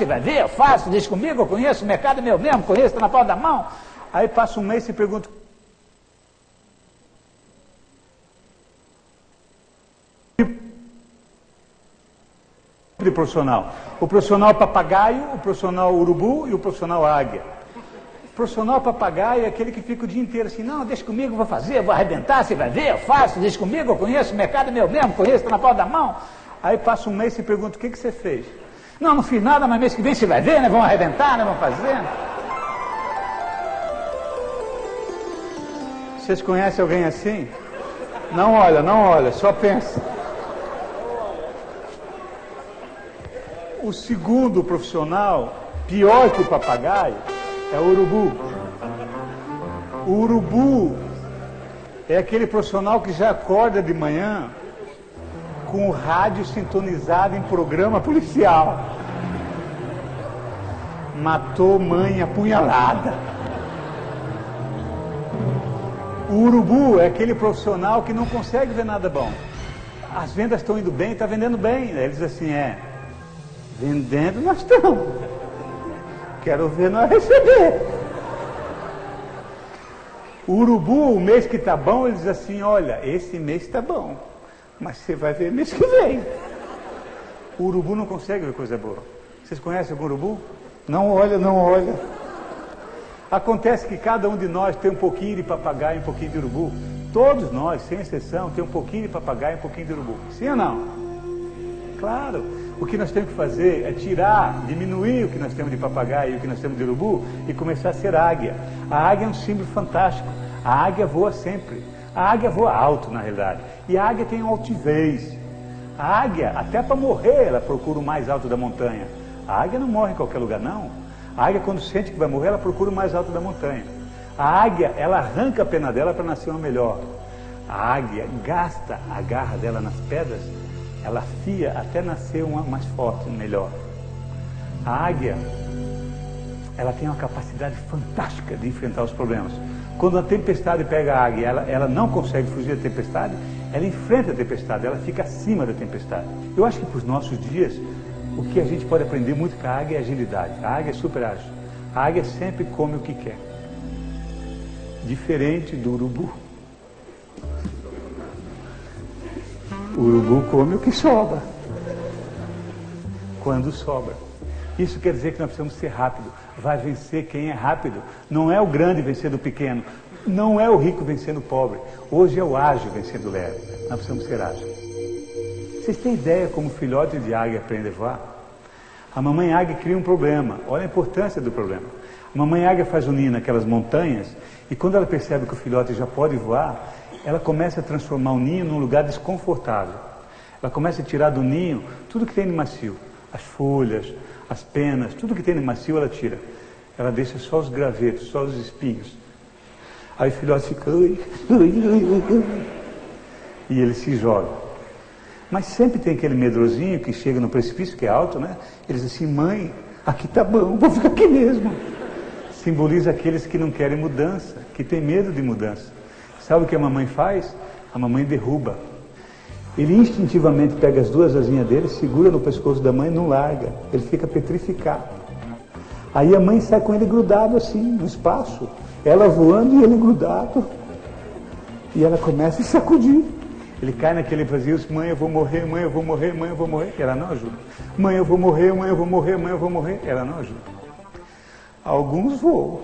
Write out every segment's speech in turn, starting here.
Você vai ver, eu faço, deixa comigo, eu conheço, o mercado é meu mesmo, conheço, está na palma da mão. Aí passa um mês e pergunta... de profissional. O profissional papagaio, o profissional urubu e o profissional águia. O profissional papagaio é aquele que fica o dia inteiro assim, não, deixa comigo, vou fazer, vou arrebentar, você vai ver, eu faço, deixa comigo, eu conheço, o mercado é meu mesmo, conheço, está na palma da mão. Aí passa um mês e pergunta, o que você fez? Não, não fiz nada, mas mês que vem você vai ver, né? Vamos arrebentar, né? Vamos fazer. Vocês conhecem alguém assim? Não olha, só pensa. O segundo profissional, pior que o papagaio, é o urubu. O urubu é aquele profissional que já acorda de manhã com o rádio sintonizado em programa policial. Matou mãe apunhalada. O urubu é aquele profissional que não consegue ver nada bom. As vendas estão indo bem, está vendendo bem. Ele diz assim, vendendo nós estamos. Quero ver nós receber. O urubu, o mês que está bom, ele diz assim, olha, esse mês está bom, mas você vai ver mês que vem. O urubu não consegue ver coisa boa. Vocês conhecem o urubu? Não olha. Acontece que cada um de nós tem um pouquinho de papagaio e um pouquinho de urubu. Todos nós, sem exceção, tem um pouquinho de papagaio e um pouquinho de urubu. Sim ou não? Claro. O que nós temos que fazer é diminuir o que nós temos de papagaio e o que nós temos de urubu e começar a ser águia. A águia é um símbolo fantástico. A águia voa sempre. A águia voa alto, na realidade. E a águia tem uma altivez. A águia, até para morrer, ela procura o mais alto da montanha. A águia não morre em qualquer lugar, não. A águia, quando sente que vai morrer, ela procura o mais alto da montanha. A águia, ela arranca a pena dela para nascer uma melhor. A águia gasta a garra dela nas pedras, ela afia até nascer uma mais forte, melhor. A águia, ela tem uma capacidade fantástica de enfrentar os problemas. Quando a tempestade pega a águia, ela não consegue fugir da tempestade, ela enfrenta a tempestade, ela fica acima da tempestade. Eu acho que para os nossos dias, o que a gente pode aprender muito com a águia é agilidade. A águia é super ágil. A águia sempre come o que quer. Diferente do urubu. O urubu come o que sobra. Quando sobra. Isso quer dizer que nós precisamos ser rápido. Vai vencer quem é rápido. Não é o grande vencendo o pequeno. Não é o rico vencendo o pobre. Hoje é o ágil vencendo o leve. Nós precisamos ser ágeis. Vocês têm ideia como o filhote de águia aprende a voar? A mamãe águia cria um problema. Olha a importância do problema. A mamãe águia faz o ninho naquelas montanhas e quando ela percebe que o filhote já pode voar, ela começa a transformar o ninho num lugar desconfortável. Ela começa a tirar do ninho tudo que tem de macio. As folhas, as penas, tudo que tem de macio ela tira. Ela deixa só os gravetos, só os espinhos. Aí o filhote fica... E ele se joga. Mas sempre tem aquele medrosinho que chega no precipício, que é alto, né? Ele diz assim, mãe, aqui tá bom, vou ficar aqui mesmo. Simboliza aqueles que não querem mudança, que têm medo de mudança. Sabe o que a mamãe faz? A mamãe derruba. Ele instintivamente pega as duas asinhas dele, segura no pescoço da mãe e não larga. Ele fica petrificado. Aí a mãe sai com ele grudado assim, no espaço. Ela voando e ele grudado. E ela começa a sacudir. Ele cai naquele vazio, mãe, eu vou morrer, mãe, eu vou morrer, mãe, eu vou morrer. Ela não ajuda. Mãe, eu vou morrer, mãe, eu vou morrer, mãe, eu vou morrer. Ela não ajuda. Alguns voam.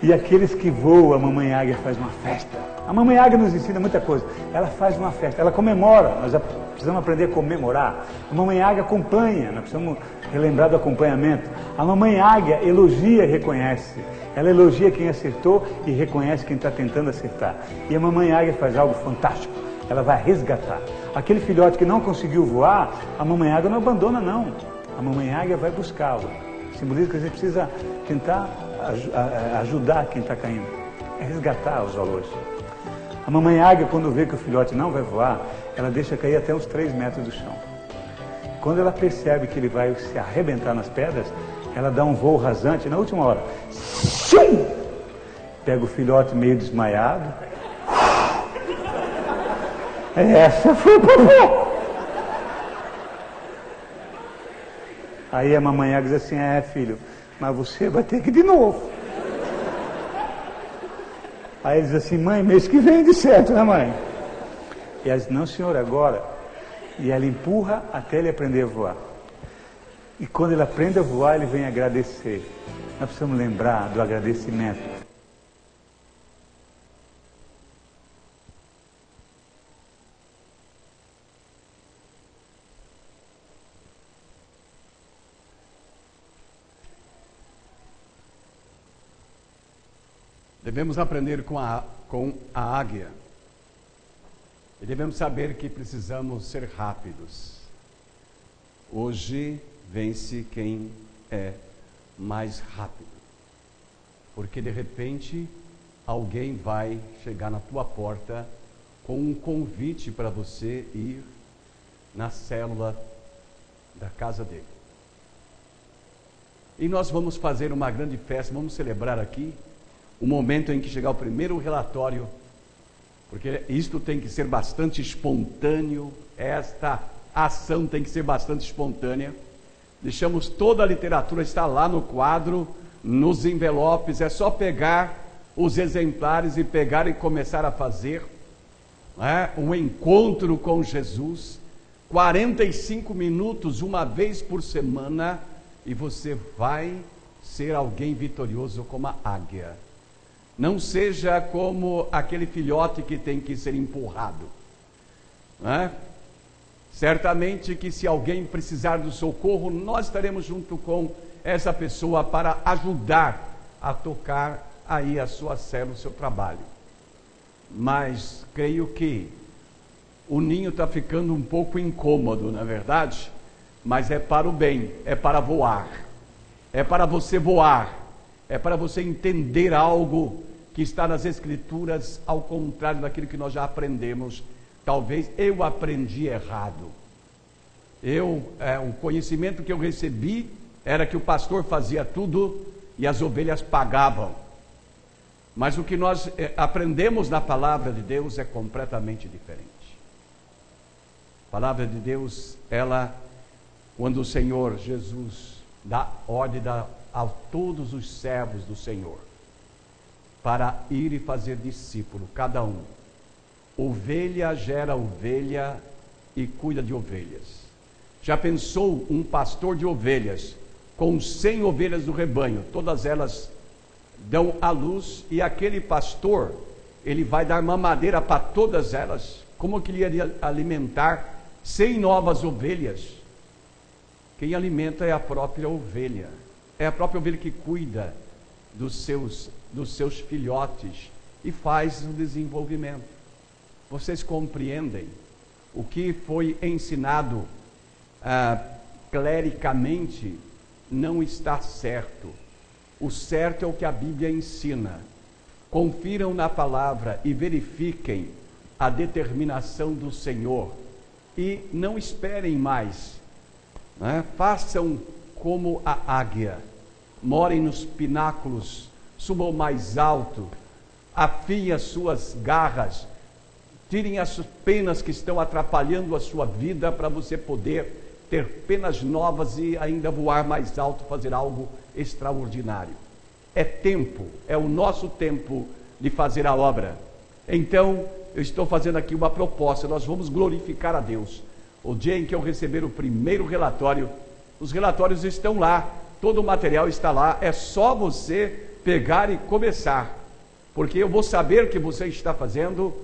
E aqueles que voam, a mamãe águia faz uma festa. A mamãe águia nos ensina muita coisa. Ela faz uma festa, ela comemora. Nós precisamos aprender a comemorar. A mamãe águia acompanha, nós precisamos relembrar do acompanhamento. A mamãe águia elogia e reconhece. Ela elogia quem acertou e reconhece quem está tentando acertar. E a mamãe águia faz algo fantástico. Ela vai resgatar. Aquele filhote que não conseguiu voar, a mamãe águia não abandona, não. A mamãe águia vai buscá-lo. Simboliza que a gente precisa tentar ajudar quem está caindo. É resgatar os valores. A mamãe águia, quando vê que o filhote não vai voar, ela deixa cair até uns 3 metros do chão. Quando ela percebe que ele vai se arrebentar nas pedras, ela dá um voo rasante na última hora. Sim! Pega o filhote meio desmaiado. Essa foi por pouco. Aí a mamãe diz assim, filho, mas você vai ter que ir de novo. Aí ele diz assim, mãe, mês que vem de certo, né mãe? E ela diz, não senhor, agora. E ela empurra até ele aprender a voar. E quando ele aprende a voar, ele vem agradecer. Nós precisamos lembrar do agradecimento. Devemos aprender com a águia. E devemos saber que precisamos ser rápidos. Hoje vence quem é mais rápido. Porque de repente alguém vai chegar na tua porta com um convite para você ir na célula da casa dele. E nós vamos fazer uma grande festa, vamos celebrar aqui o momento em que chegar o primeiro relatório, porque isto tem que ser bastante espontâneo, esta ação tem que ser bastante espontânea. Deixamos toda a literatura, está lá no quadro, nos envelopes, é só pegar os exemplares e pegar e começar a fazer um encontro com Jesus, 45 minutos, uma vez por semana, e você vai ser alguém vitorioso como a águia. Não seja como aquele filhote que tem que ser empurrado. Certamente que se alguém precisar do socorro, nós estaremos junto com essa pessoa para ajudar a tocar aí a sua célula, o seu trabalho. Mas creio que o ninho está ficando um pouco incômodo, não é verdade? Mas é para o bem, é para voar. É para você voar. É para você entender algo que está nas Escrituras, ao contrário daquilo que nós já aprendemos. Talvez eu aprendi errado. O conhecimento que eu recebi era que o pastor fazia tudo e as ovelhas pagavam. Mas o que nós aprendemos na palavra de Deus é completamente diferente. A palavra de Deus, quando o Senhor Jesus dá ordem a todos os servos do Senhor para ir e fazer discípulo, cada um. Ovelha gera ovelha e cuida de ovelhas. Já pensou um pastor de ovelhas com 100 ovelhas do rebanho, todas elas dão à luz, e aquele pastor, ele vai dar mamadeira para todas elas? Como que ele ia alimentar 100 novas ovelhas? Quem alimenta é a própria ovelha. É a própria ovelha que cuida dos seus filhotes e faz o desenvolvimento. Vocês compreendem? O que foi ensinado clericamente não está certo. O certo é o que a Bíblia ensina. Confiram na palavra e verifiquem a determinação do Senhor. E não esperem mais. Façam como a águia. Morem nos pináculos, subam mais alto, afiem as suas garras, tirem as penas que estão atrapalhando a sua vida para você poder ter penas novas e ainda voar mais alto, fazer algo extraordinário. É o nosso tempo de fazer a obra. Então, eu estou fazendo aqui uma proposta, nós vamos glorificar a Deus. O dia em que eu receber o primeiro relatório, os relatórios estão lá, todo o material está lá, é só você pegar e começar, porque eu vou saber que você está fazendo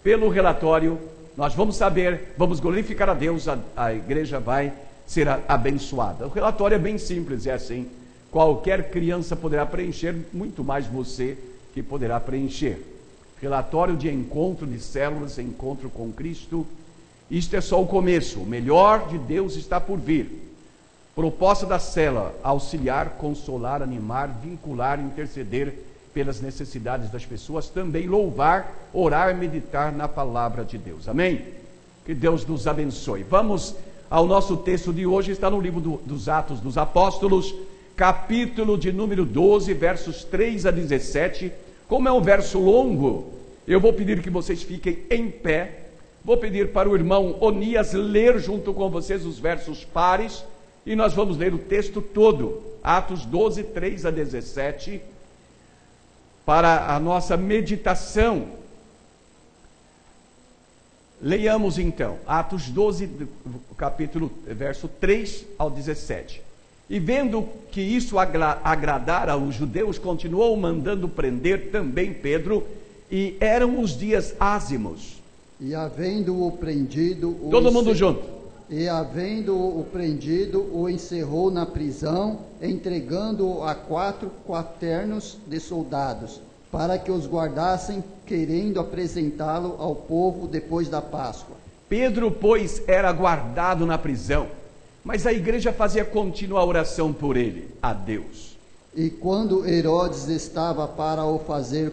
pelo relatório, nós vamos saber, vamos glorificar a Deus, a igreja vai ser abençoada. O relatório é bem simples, é assim, qualquer criança poderá preencher, muito mais você que poderá preencher. Relatório de encontro de células, encontro com Cristo. Isto é só o começo, o melhor de Deus está por vir. Proposta da célula: auxiliar, consolar, animar, vincular, interceder pelas necessidades das pessoas, também louvar, orar, meditar na palavra de Deus. Amém? Que Deus nos abençoe. Vamos ao nosso texto de hoje, está no livro dos Atos dos Apóstolos, capítulo de número 12, versos 3 a 17. Como é um verso longo, eu vou pedir que vocês fiquem em pé. Vou pedir para o irmão Onias ler junto com vocês os versos pares E nós vamos ler o texto todo, Atos 12, 3 a 17, para a nossa meditação. Leiamos então, Atos 12, capítulo, verso 3 ao 17. E vendo que isso agradara aos judeus, continuou mandando prender também Pedro, e eram os dias ázimos. E havendo-o prendido... Todo mundo junto. E havendo-o prendido, o encerrou na prisão, entregando-o a 4 quaternos de soldados, para que os guardassem, querendo apresentá-lo ao povo depois da Páscoa. Pedro, pois, era guardado na prisão, mas a igreja fazia contínua oração por ele, a Deus. E quando Herodes estava para o fazer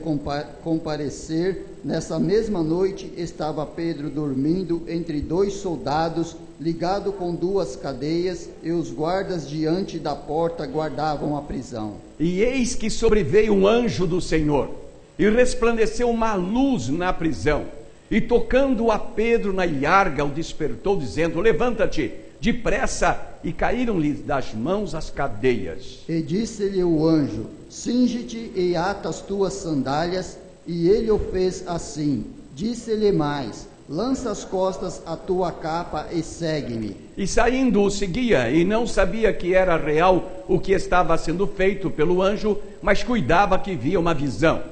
comparecer, nessa mesma noite estava Pedro dormindo entre 2 soldados, ligado com 2 cadeias, e os guardas diante da porta guardavam a prisão. E eis que sobreveio um anjo do Senhor, e resplandeceu uma luz na prisão, e tocando a Pedro na ilharga, o despertou, dizendo: levanta-te depressa, e caíram-lhe das mãos as cadeias. E disse-lhe o anjo: cinge-te e ata as tuas sandálias. E ele o fez assim. Disse-lhe mais: lança as costas a tua capa e segue-me. E saindo o seguia, e não sabia que era real o que estava sendo feito pelo anjo, mas cuidava que via uma visão.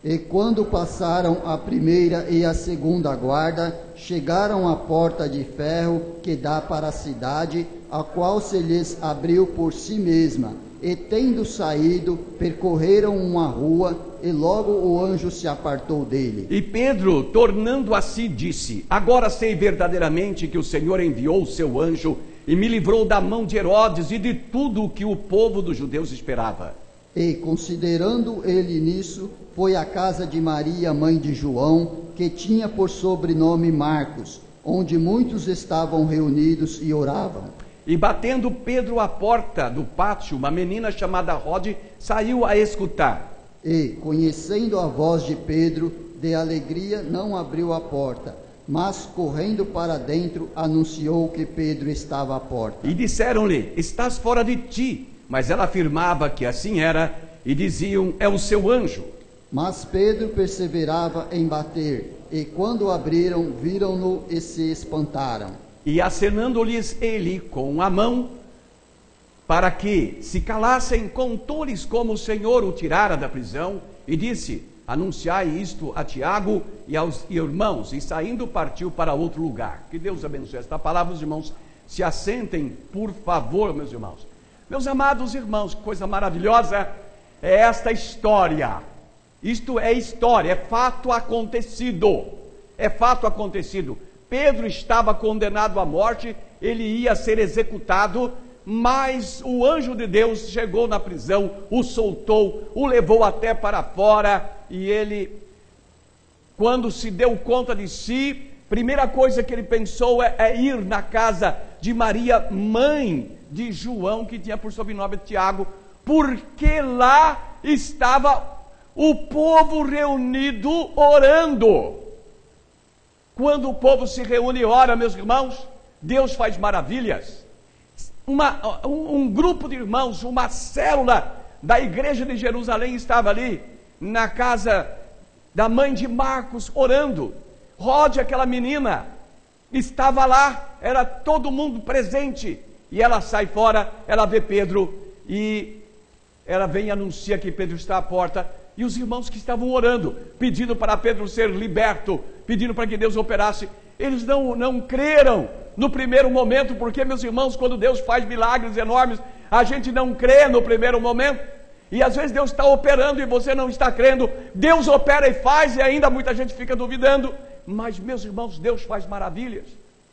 E quando passaram a primeira e a segunda guarda, chegaram à porta de ferro que dá para a cidade, a qual se lhes abriu por si mesma. E tendo saído, percorreram uma rua, e logo o anjo se apartou dele. E Pedro, tornando a si, disse: agora sei verdadeiramente que o Senhor enviou o seu anjo, e me livrou da mão de Herodes e de tudo o que o povo dos judeus esperava. E, considerando ele nisso, foi à casa de Maria, mãe de João, que tinha por sobrenome Marcos, onde muitos estavam reunidos e oravam. E batendo Pedro à porta do pátio, uma menina chamada Rode saiu a escutar. E, conhecendo a voz de Pedro, de alegria não abriu a porta, mas, correndo para dentro, anunciou que Pedro estava à porta. E disseram-lhe: estás fora de ti. Mas ela afirmava que assim era, e diziam: é o seu anjo. Mas Pedro perseverava em bater, e quando abriram, viram-no e se espantaram. E acenando-lhes ele com a mão, para que se calassem, contou-lhes como o Senhor o tirara da prisão, e disse: anunciai isto a Tiago e aos irmãos. E saindo partiu para outro lugar. Que Deus abençoe esta palavra. Os irmãos se assentem, por favor, meus irmãos. Meus amados irmãos, que coisa maravilhosa é esta história. Isto é história, é fato acontecido. É fato acontecido. Pedro estava condenado à morte, ele ia ser executado, mas o anjo de Deus chegou na prisão, o soltou, o levou até para fora, e ele, quando se deu conta de si, primeira coisa que ele pensou é ir na casa de Maria, mãe de João, que tinha por sobrenome Tiago, porque lá estava o povo reunido orando. Quando o povo se reúne e ora, meus irmãos, Deus faz maravilhas. Um grupo de irmãos, uma célula da igreja de Jerusalém estava ali, na casa da mãe de Marcos, orando. Rode, aquela menina, estava lá, era todo mundo presente, e ela sai fora, ela vê Pedro, e ela vem e anuncia que Pedro está à porta, e os irmãos que estavam orando, pedindo para Pedro ser liberto, pedindo para que Deus operasse, eles não creram no primeiro momento, porque, meus irmãos, quando Deus faz milagres enormes, a gente não crê no primeiro momento, e às vezes Deus está operando e você não está crendo. Deus opera e faz, e ainda muita gente fica duvidando, mas, meus irmãos, Deus faz maravilhas.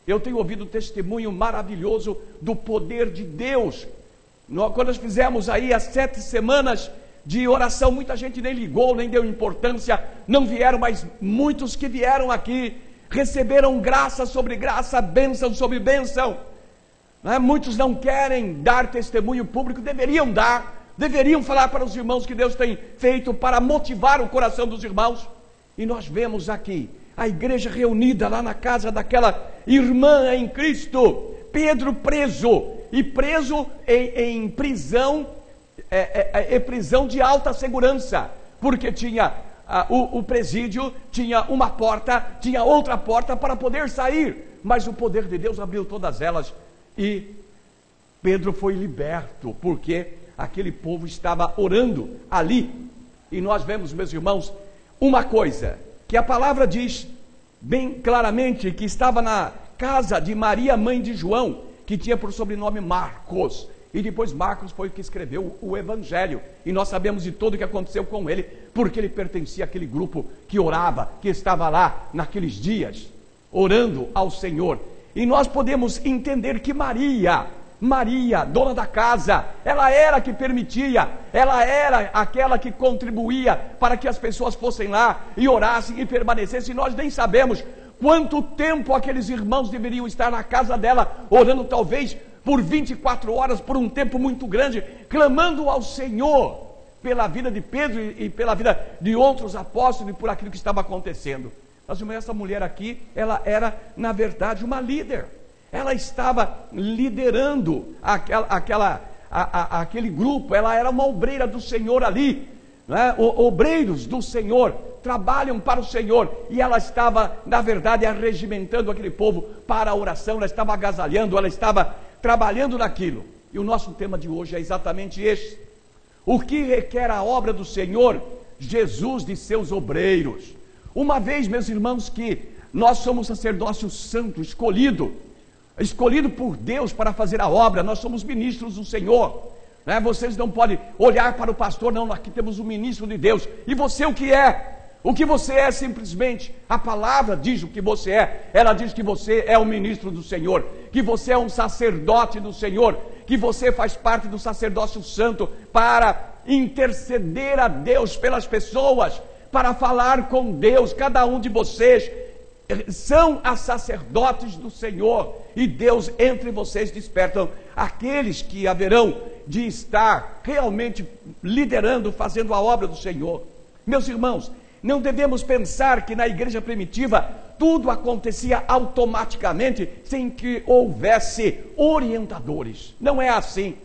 Eu tenho ouvido testemunho maravilhoso do poder de Deus. Quando nós fizemos aí as 7 semanas de oração, muita gente nem ligou, nem deu importância, não vieram, mas muitos que vieram aqui receberam graça sobre graça, bênção sobre bênção. Muitos não querem dar testemunho público, deveriam dar, deveriam falar para os irmãos que Deus tem feito para motivar o coração dos irmãos. E nós vemos aqui a igreja reunida lá na casa daquela irmã em Cristo, Pedro preso, e preso em prisão, prisão de alta segurança, porque tinha o presídio, tinha uma porta, tinha outra porta para poder sair, mas o poder de Deus abriu todas elas e Pedro foi liberto, porque aquele povo estava orando ali. E nós vemos, meus irmãos, uma coisa, que a palavra diz bem claramente, que estava na casa de Maria, mãe de João, que tinha por sobrenome Marcos, e depois Marcos foi o que escreveu o Evangelho, e nós sabemos de tudo o que aconteceu com ele, porque ele pertencia àquele grupo que orava, que estava lá naqueles dias, orando ao Senhor. E nós podemos entender que Maria, dona da casa, ela era a que permitia, ela era aquela que contribuía para que as pessoas fossem lá e orassem e permanecessem. Nós nem sabemos quanto tempo aqueles irmãos deveriam estar na casa dela, orando talvez por 24 horas, por um tempo muito grande, clamando ao Senhor pela vida de Pedro e pela vida de outros apóstolos e por aquilo que estava acontecendo. Mas essa mulher aqui, ela era na verdade uma líder. Ela estava liderando aquele grupo, ela era uma obreira do Senhor ali, né? Obreiros do Senhor, trabalham para o Senhor, e ela estava, na verdade, arregimentando aquele povo para a oração, ela estava agasalhando, ela estava trabalhando naquilo. E o nosso tema de hoje é exatamente esse: o que requer a obra do Senhor? Jesus de seus obreiros. Uma vez, meus irmãos, que nós somos sacerdócio santo, escolhido por Deus para fazer a obra, nós somos ministros do Senhor, né? Vocês não podem olhar para o pastor, não, aqui temos um ministro de Deus. E você o que é? O que você é simplesmente, a palavra diz o que você é, ela diz que você é um ministro do Senhor, que você é um sacerdote do Senhor, que você faz parte do sacerdócio santo para interceder a Deus pelas pessoas, para falar com Deus. Cada um de vocês são as sacerdotes do Senhor, e Deus entre vocês despertam aqueles que haverão de estar realmente liderando, fazendo a obra do Senhor. Meus irmãos, não devemos pensar que na igreja primitiva tudo acontecia automaticamente sem que houvesse orientadores. Não é assim.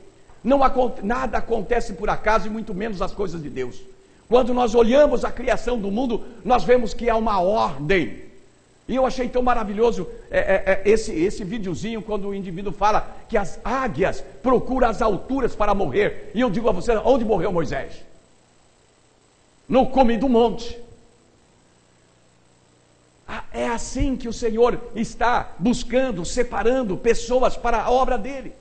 Nada acontece por acaso, e muito menos as coisas de Deus. Quando nós olhamos a criação do mundo, nós vemos que há uma ordem. E eu achei tão maravilhoso esse videozinho, quando o indivíduo fala que as águias procuram as alturas para morrer. E eu digo a você, onde morreu Moisés? No cume do monte. É assim que o Senhor está buscando, separando pessoas para a obra dele.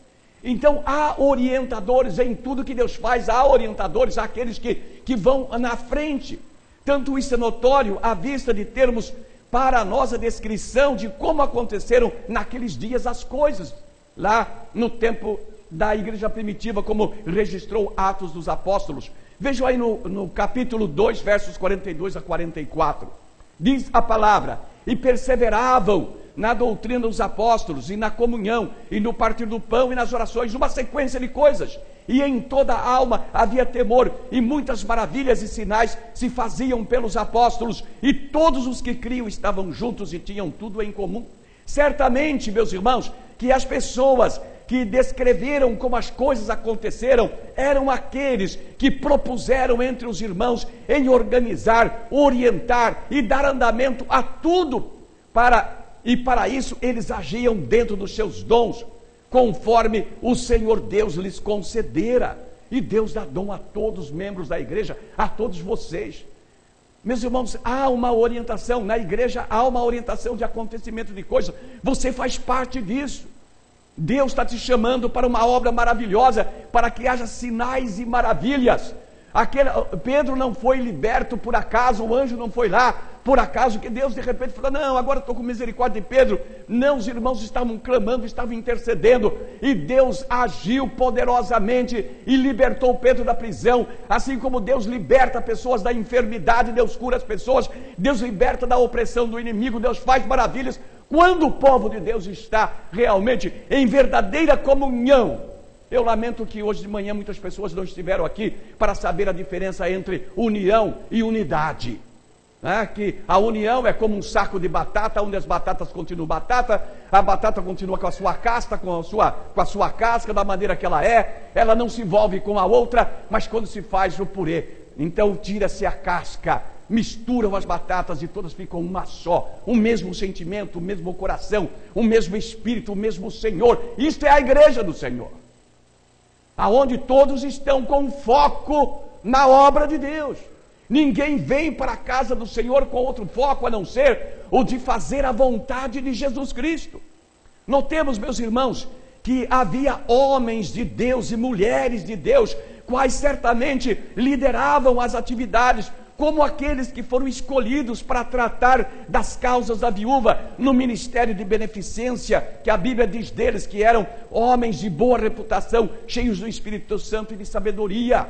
Então há orientadores em tudo que Deus faz, há orientadores, aqueles que vão na frente. Tanto isso é notório à vista de termos para nós a descrição de como aconteceram naqueles dias as coisas, lá no tempo da igreja primitiva, como registrou Atos dos Apóstolos. Vejam aí no capítulo 2, versos 42 a 44. Diz a palavra: e perseveravam na doutrina dos apóstolos, e na comunhão, e no partir do pão, e nas orações, uma sequência de coisas. E em toda a alma havia temor, e muitas maravilhas e sinais se faziam pelos apóstolos, e todos os que criam estavam juntos e tinham tudo em comum. Certamente, meus irmãos, que as pessoas que descreveram como as coisas aconteceram eram aqueles que propuseram entre os irmãos em organizar, orientar e dar andamento a tudo, e para isso eles agiam dentro dos seus dons, conforme o Senhor Deus lhes concedera. E Deus dá dom a todos os membros da igreja, a todos vocês. Meus irmãos, há uma orientação, na igreja há uma orientação de acontecimento de coisas, você faz parte disso. Deus está te chamando para uma obra maravilhosa, para que haja sinais e maravilhas. Pedro não foi liberto por acaso, o anjo não foi lá por acaso, que Deus de repente falou, não, agora estou com misericórdia de Pedro. Não, os irmãos estavam clamando, estavam intercedendo, e Deus agiu poderosamente e libertou Pedro da prisão. Assim como Deus liberta pessoas da enfermidade, Deus cura as pessoas, Deus liberta da opressão do inimigo, Deus faz maravilhas, quando o povo de Deus está realmente em verdadeira comunhão. Eu lamento que hoje de manhã muitas pessoas não estiveram aqui para saber a diferença entre união e unidade. Que a união é como um saco de batata, onde as batatas continuam batata, a batata continua com a sua casca, com a sua casca, da maneira que ela não se envolve com a outra, mas quando se faz o purê, então tira-se a casca, misturam as batatas e todas ficam uma só, o mesmo sentimento, o mesmo coração, o mesmo Espírito, o mesmo Senhor. Isto é a igreja do Senhor, aonde todos estão com foco na obra de Deus. Ninguém vem para a casa do Senhor com outro foco a não ser o de fazer a vontade de Jesus Cristo. Notemos, meus irmãos, que havia homens de Deus e mulheres de Deus, quais certamente lideravam as atividades, como aqueles que foram escolhidos para tratar das causas da viúva no ministério de beneficência, que a Bíblia diz deles que eram homens de boa reputação, cheios do Espírito Santo e de sabedoria.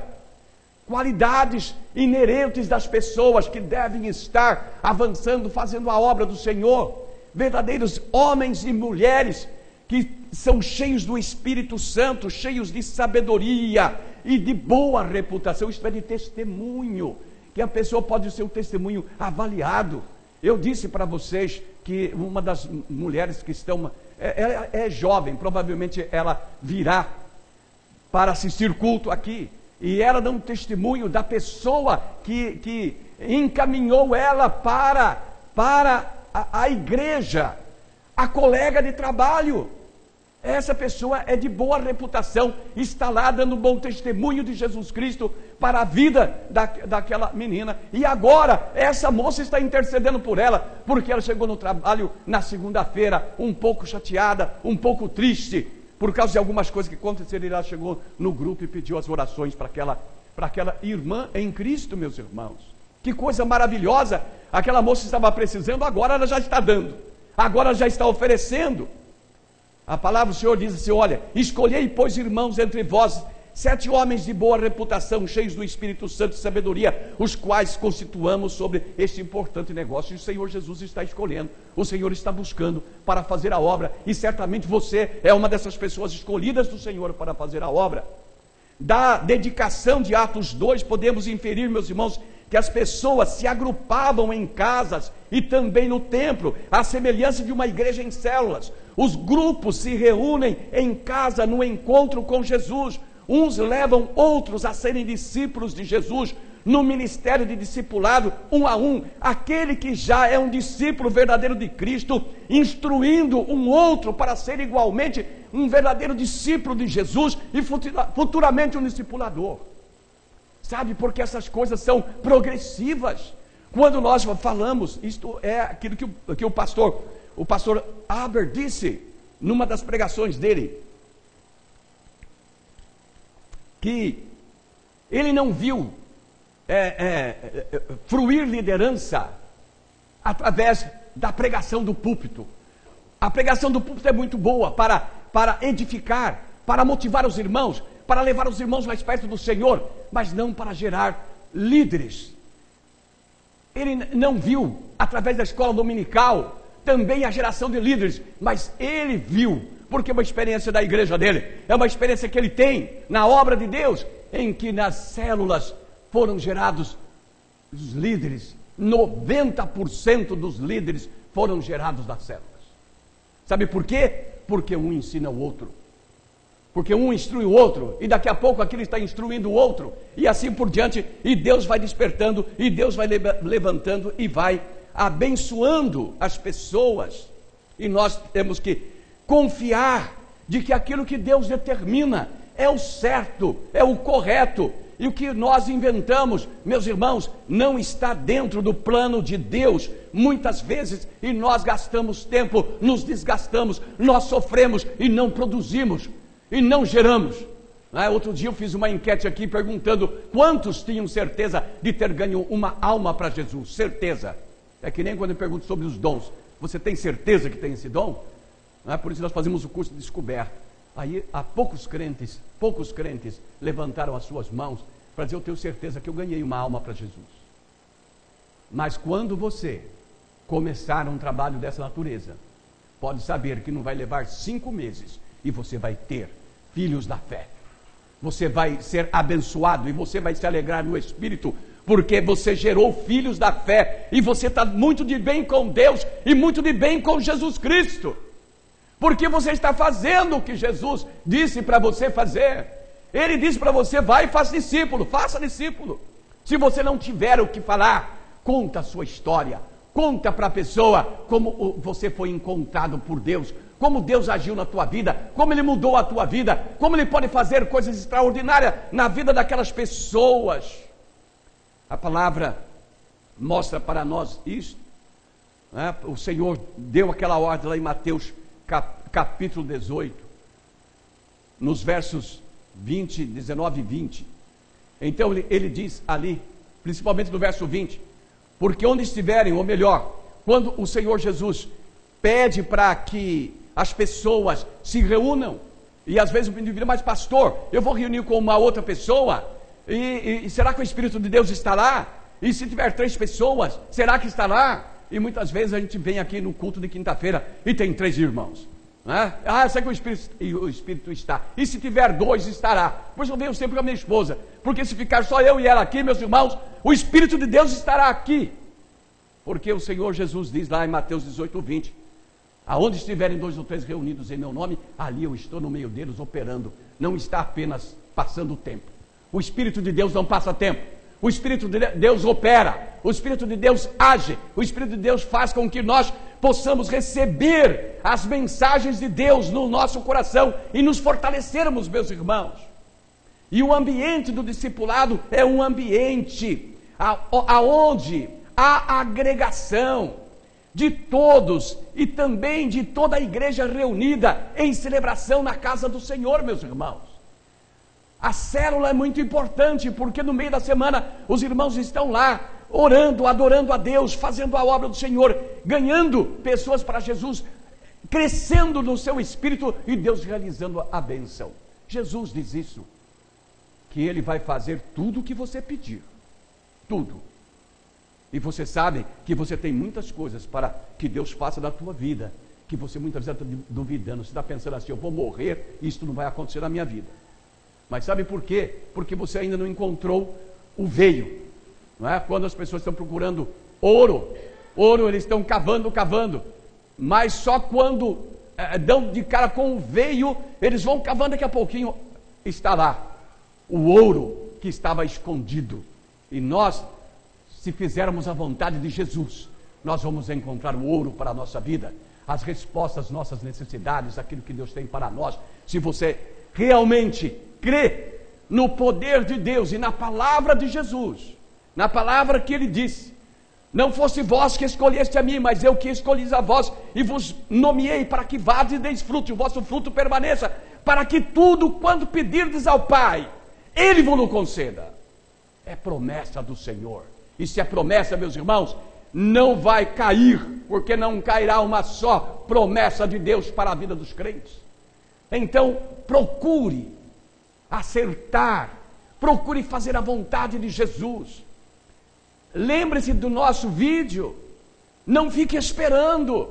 Qualidades inerentes das pessoas que devem estar avançando, fazendo a obra do Senhor, verdadeiros homens e mulheres que são cheios do Espírito Santo, cheios de sabedoria e de boa reputação, isto é, de testemunho, que a pessoa pode ser um testemunho avaliado. Eu disse para vocês que uma das mulheres que estão, ela é jovem, provavelmente ela virá para assistir culto aqui, e ela dá um testemunho da pessoa que encaminhou ela para a igreja, a colega de trabalho. Essa pessoa é de boa reputação, está lá dando um bom testemunho de Jesus Cristo para a vida daquela menina. E agora, essa moça está intercedendo por ela, porque ela chegou no trabalho na segunda-feira um pouco chateada, um pouco triste, por causa de algumas coisas que aconteceram. Ela chegou no grupo e pediu as orações para aquela irmã em Cristo, meus irmãos. Que coisa maravilhosa! Aquela moça estava precisando, agora ela já está dando, agora ela já está oferecendo. A palavra do Senhor diz assim: olha, escolhei, pois, irmãos, entre vós 7 homens de boa reputação, cheios do Espírito Santo e sabedoria, os quais constituamos sobre este importante negócio. E o Senhor Jesus está escolhendo, o Senhor está buscando para fazer a obra, e certamente você é uma dessas pessoas escolhidas do Senhor para fazer a obra. Da dedicação de Atos 2, podemos inferir, meus irmãos, que as pessoas se agrupavam em casas e também no templo, à semelhança de uma igreja em células. Os grupos se reúnem em casa no encontro com Jesus. Uns levam outros a serem discípulos de Jesus no ministério de discipulado, um a um. Aquele que já é um discípulo verdadeiro de Cristo, instruindo um outro para ser igualmente um verdadeiro discípulo de Jesus e futuramente um discipulador. Sabe, porque essas coisas são progressivas. Quando nós falamos, isto é aquilo que o pastor Aber disse numa das pregações dele, que ele não viu fruir liderança através da pregação do púlpito. A pregação do púlpito é muito boa para edificar, para motivar os irmãos, para levar os irmãos mais perto do Senhor, mas não para gerar líderes. Ele não viu através da escola dominical também a geração de líderes, mas ele viu, porque é uma experiência da igreja dele, é uma experiência que ele tem na obra de Deus, em que nas células foram gerados os líderes. 90% dos líderes foram gerados das células. Sabe por quê? Porque um ensina o outro, porque um instrui o outro, e daqui a pouco aquele está instruindo o outro, e assim por diante, e Deus vai despertando, e Deus vai levantando, e vai abençoando as pessoas. E nós temos que confiar de que aquilo que Deus determina é o certo, é o correto, e o que nós inventamos, meus irmãos, não está dentro do plano de Deus, muitas vezes, e nós gastamos tempo, nos desgastamos, nós sofremos e não produzimos, e não geramos. Outro dia eu fiz uma enquete aqui perguntando quantos tinham certeza de ter ganho uma alma para Jesus. Certeza. É que nem quando eu pergunto sobre os dons. Você tem certeza que tem esse dom? Por isso nós fazemos o curso de descoberta. Aí há poucos crentes levantaram as suas mãos para dizer: eu tenho certeza que eu ganhei uma alma para Jesus. Mas quando você começar um trabalho dessa natureza, pode saber que não vai levar 5 meses e você vai ter filhos da fé. Você vai ser abençoado e você vai se alegrar no Espírito porque você gerou filhos da fé, e você está muito de bem com Deus, e muito de bem com Jesus Cristo, porque você está fazendo o que Jesus disse para você fazer. Ele disse para você: vai e faça discípulo, faça discípulo. Se você não tiver o que falar, conta a sua história, conta para a pessoa como você foi encontrado por Deus, como Deus agiu na tua vida, como Ele mudou a tua vida, como Ele pode fazer coisas extraordinárias na vida daquelas pessoas. A palavra mostra para nós isso, né? O Senhor deu aquela ordem lá em Mateus capítulo 18, nos versos 20, 19 e 20. Então ele diz ali, principalmente no verso 20: porque onde estiverem, ou melhor, quando o Senhor Jesus pede para que as pessoas se reúnam, e às vezes o indivíduo: mas pastor, eu vou reunir com uma outra pessoa, e será que o Espírito de Deus está lá? E se tiver 3 pessoas, será que está lá? E muitas vezes a gente vem aqui no culto de quinta-feira e tem 3 irmãos, né? Será que o Espírito está? E se tiver 2, estará. Pois eu venho sempre com a minha esposa, porque se ficar só eu e ela aqui, meus irmãos, o Espírito de Deus estará aqui, porque o Senhor Jesus diz lá em Mateus 18, 20: aonde estiverem 2 ou 3 reunidos em meu nome, ali eu estou no meio deles operando. Não está apenas passando o tempo. O Espírito de Deus não passa tempo. O Espírito de Deus opera. O Espírito de Deus age. O Espírito de Deus faz com que nós possamos receber as mensagens de Deus no nosso coração e nos fortalecermos, meus irmãos. E o ambiente do discipulado é um ambiente aonde há agregação de todos e também de toda a igreja reunida em celebração na casa do Senhor, meus irmãos. A célula é muito importante, porque no meio da semana os irmãos estão lá orando, adorando a Deus, fazendo a obra do Senhor, ganhando pessoas para Jesus, crescendo no seu espírito e Deus realizando a bênção. Jesus diz isso, que Ele vai fazer tudo o que você pedir, tudo. E você sabe que você tem muitas coisas para que Deus faça na tua vida, que você muitas vezes está duvidando, você está pensando assim: eu vou morrer e isso não vai acontecer na minha vida. Mas sabe por quê? Porque você ainda não encontrou o veio, não é? Quando as pessoas estão procurando ouro, eles estão cavando, mas só quando dão de cara com o veio, eles vão cavando, daqui a pouquinho está lá o ouro que estava escondido. E nós, se fizermos a vontade de Jesus, nós vamos encontrar o ouro para a nossa vida, as respostas às nossas necessidades, aquilo que Deus tem para nós. Se você realmente crê no poder de Deus e na palavra de Jesus, na palavra que Ele disse: não fosse vós que escolheste a mim, mas eu que escolhi a vós, e vos nomeei para que vades e deis fruto, e o vosso fruto permaneça, para que tudo quanto pedirdes ao Pai, Ele vos conceda. É promessa do Senhor. E se é promessa, meus irmãos, não vai cair, porque não cairá uma só promessa de Deus para a vida dos crentes. Então, procure acertar, procure fazer a vontade de Jesus. Lembre-se do nosso vídeo, não fique esperando,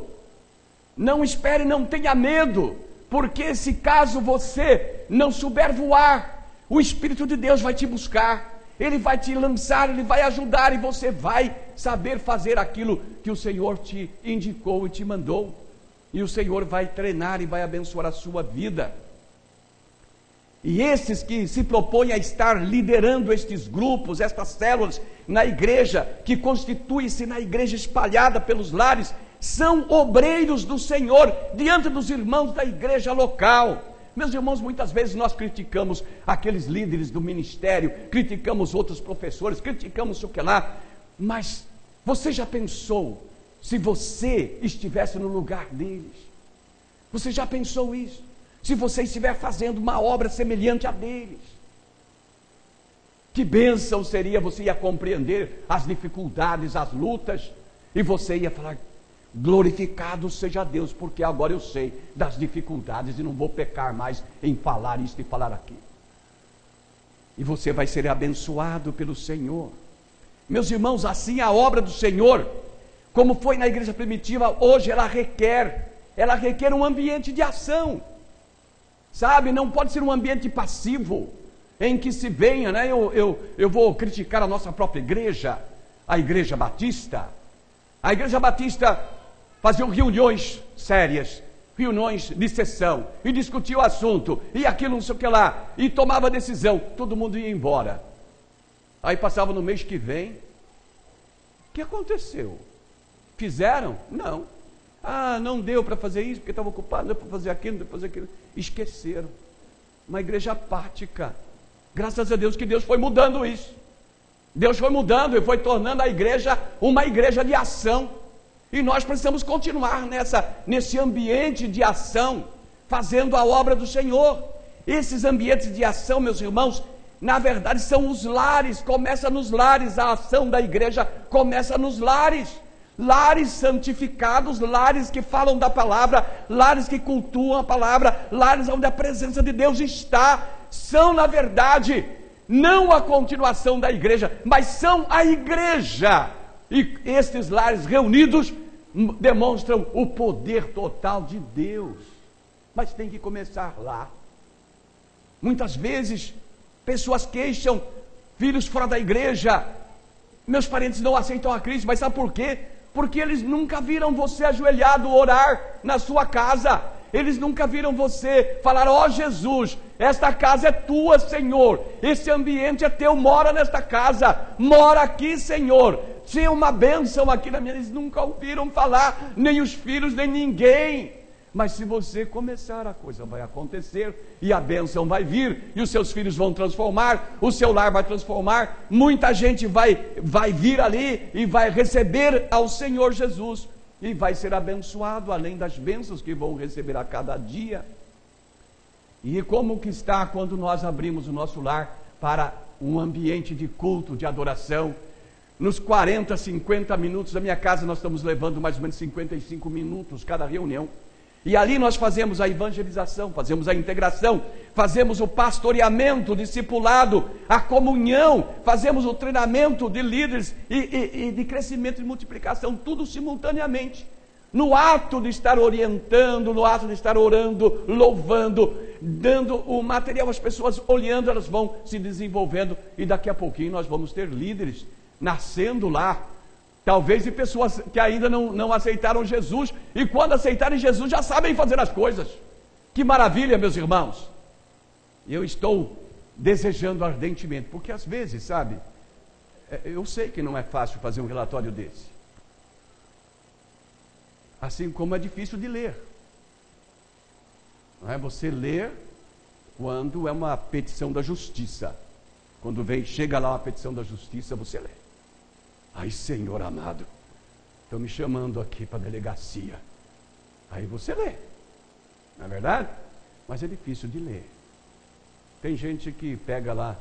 não espere, não tenha medo, porque se caso você não souber voar, o Espírito de Deus vai te buscar, Ele vai te lançar, Ele vai ajudar, e você vai saber fazer aquilo que o Senhor te indicou e te mandou, e o Senhor vai treinar e vai abençoar a sua vida. E esses que se propõem a estar liderando estes grupos, estas células na igreja, que constitui-se na igreja espalhada pelos lares, são obreiros do Senhor diante dos irmãos da igreja local. Meus irmãos, muitas vezes nós criticamos aqueles líderes do ministério, criticamos outros professores, criticamos o que lá, mas você já pensou se você estivesse no lugar deles? Você já pensou isso? Se você estiver fazendo uma obra semelhante a deles, que bênção seria, você ia compreender as dificuldades, as lutas, e você ia falar: glorificado seja Deus, porque agora eu sei das dificuldades e não vou pecar mais em falar isto e falar aquilo. E você vai ser abençoado pelo Senhor. Meus irmãos, assim a obra do Senhor, como foi na igreja primitiva, hoje ela requer um ambiente de ação. Sabe, não pode ser um ambiente passivo. em que se venha, né? Eu vou criticar a nossa própria igreja, a Igreja Batista. A Igreja Batista fazia reuniões sérias, reuniões de sessão, e discutia o assunto, e aquilo não sei o que lá, e tomava decisão, todo mundo ia embora. Aí passava no mês que vem, o que aconteceu? Fizeram? Não. Ah, não deu para fazer isso, porque estava ocupado, não deu para fazer aquilo, não deu para fazer aquilo. Esqueceram. Uma igreja apática. Graças a Deus que Deus foi mudando isso. Deus foi mudando e foi tornando a igreja uma igreja de ação. E nós precisamos continuar nesse ambiente de ação, fazendo a obra do Senhor. Esses ambientes de ação, meus irmãos, na verdade são os lares, começa nos lares, a ação da igreja começa nos lares. Lares santificados, lares que falam da palavra, lares que cultuam a palavra, lares onde a presença de Deus está, são na verdade, não a continuação da igreja, mas são a igreja. E estes lares reunidos demonstram o poder total de Deus. Mas tem que começar lá. Muitas vezes, pessoas queixam, filhos fora da igreja, meus parentes não aceitam a Cristo, mas sabe por quê? Porque eles nunca viram você ajoelhado orar na sua casa. Eles nunca viram você falar: ó Jesus, esta casa é tua, Senhor, esse ambiente é teu, mora nesta casa, mora aqui, Senhor, tinha uma bênção aqui na minha. Eles nunca ouviram falar, nem os filhos, nem ninguém. Mas se você começar, a coisa vai acontecer, e a bênção vai vir, e os seus filhos vão transformar, o seu lar vai transformar, muita gente vai vir ali, e vai receber ao Senhor Jesus, e vai ser abençoado, além das bênçãos que vão receber a cada dia. E como que está quando nós abrimos o nosso lar para um ambiente de culto, de adoração? Nos 40, 50 minutos da minha casa, nós estamos levando mais ou menos 55 minutos cada reunião. E ali nós fazemos a evangelização, fazemos a integração, fazemos o pastoreamento, o discipulado, a comunhão, fazemos o treinamento de líderes e de crescimento e multiplicação, tudo simultaneamente. No ato de estar orientando, no ato de estar orando, louvando, dando o material às pessoas, olhando, elas vão se desenvolvendo, e daqui a pouquinho nós vamos ter líderes nascendo lá. Talvez de pessoas que ainda não aceitaram Jesus, e quando aceitarem Jesus já sabem fazer as coisas. Que maravilha, meus irmãos. Eu estou desejando ardentemente, porque às vezes, sabe, eu sei que não é fácil fazer um relatório desse, assim como é difícil de ler. Não é você ler quando é uma petição da justiça. Quando chega lá uma petição da justiça, você lê. Ai, Senhor amado, estão me chamando aqui para a delegacia. Aí você lê, não é verdade? Mas é difícil de ler. Tem gente que pega lá